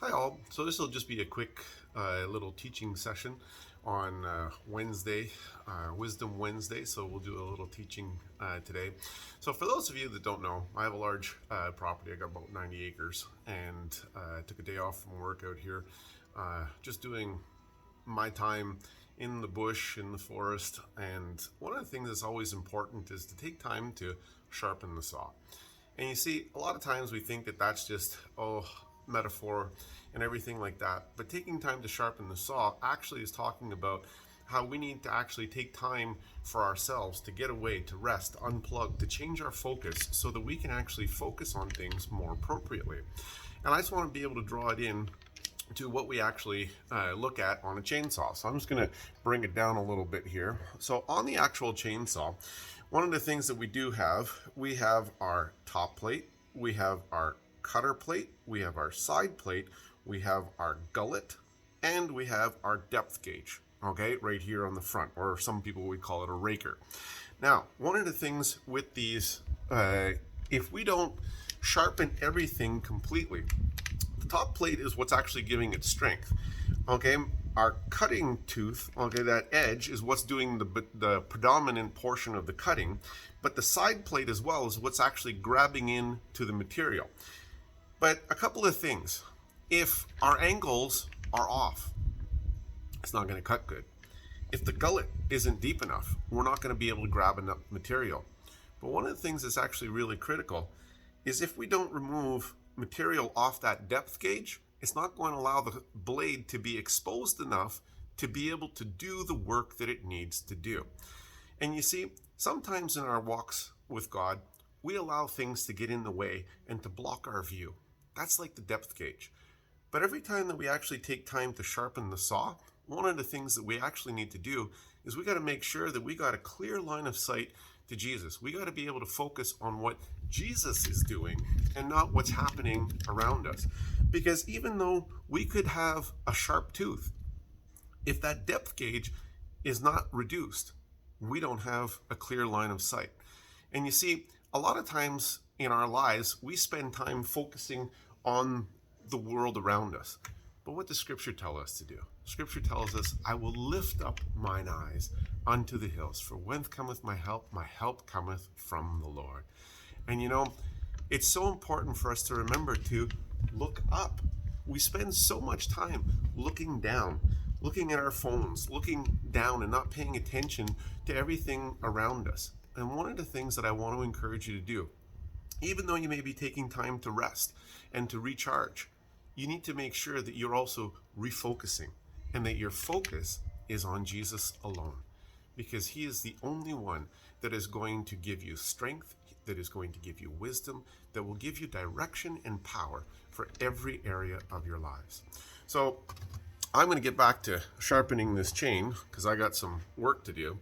Hi all. So this will just be a quick little teaching session on Wednesday, Wisdom Wednesday. So we'll do a little teaching today. So for those of you that don't know, I have a large property. I got about 90 acres, and I took a day off from work out here, just doing my time in the bush, in the forest. And one of the things that's always important is to take time to sharpen the saw. And you see, a lot of times we think that that's just, metaphor and everything like that. But taking time to sharpen the saw actually is talking about how we need to actually take time for ourselves to get away, to rest, unplug, to change our focus so that we can actually focus on things more appropriately. And I just want to be able to draw it in to what we actually look at on a chainsaw. So I'm just going to bring it down a little bit here. So on the actual chainsaw, one of the things that we have our top plate, we have our cutter plate, we have our side plate, we have our gullet, and we have our depth gauge, okay, right here on the front, or some people would call it a raker. Now, one of the things with these, if we don't sharpen everything completely, the top plate is what's actually giving it strength, okay? Our cutting tooth, okay, that edge is what's doing the predominant portion of the cutting, but the side plate as well is what's actually grabbing into the material. But a couple of things. If our angles are off, it's not going to cut good. If the gullet isn't deep enough, we're not going to be able to grab enough material. But one of the things that's actually really critical is if we don't remove material off that depth gauge, it's not going to allow the blade to be exposed enough to be able to do the work that it needs to do. And you see, sometimes in our walks with God, we allow things to get in the way and to block our view. That's like the depth gauge. But every time that we actually take time to sharpen the saw, one of the things that we actually need to do is we got to make sure that we got a clear line of sight to Jesus. We got to be able to focus on what Jesus is doing and not what's happening around us. Because even though we could have a sharp tooth, if that depth gauge is not reduced, we don't have a clear line of sight. And you see, a lot of times in our lives, we spend time focusing on the world around us. But what does Scripture tell us to do? Scripture tells us, I will lift up mine eyes unto the hills, for whence cometh my help? My help cometh from the Lord. And you know, it's so important for us to remember to look up. We spend so much time looking down, looking at our phones, looking down and not paying attention to everything around us. And one of the things that I want to encourage you to do, even though you may be taking time to rest and to recharge, you need to make sure that you're also refocusing and that your focus is on Jesus alone, because he is the only one that is going to give you strength, that is going to give you wisdom, that will give you direction and power for every area of your lives. So I'm going to get back to sharpening this chain because I got some work to do.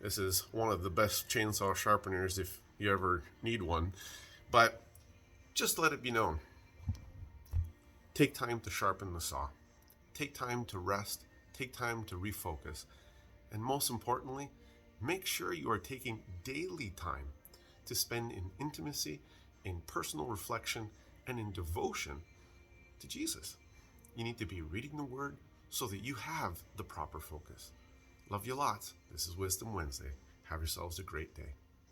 This is one of the best chainsaw sharpeners if you ever need one. But just let it be known. Take time to sharpen the saw. Take time to rest. Take time to refocus. And most importantly, make sure you are taking daily time to spend in intimacy, in personal reflection, and in devotion to Jesus. You need to be reading the Word so that you have the proper focus. Love you lots. This is Wisdom Wednesday. Have yourselves a great day.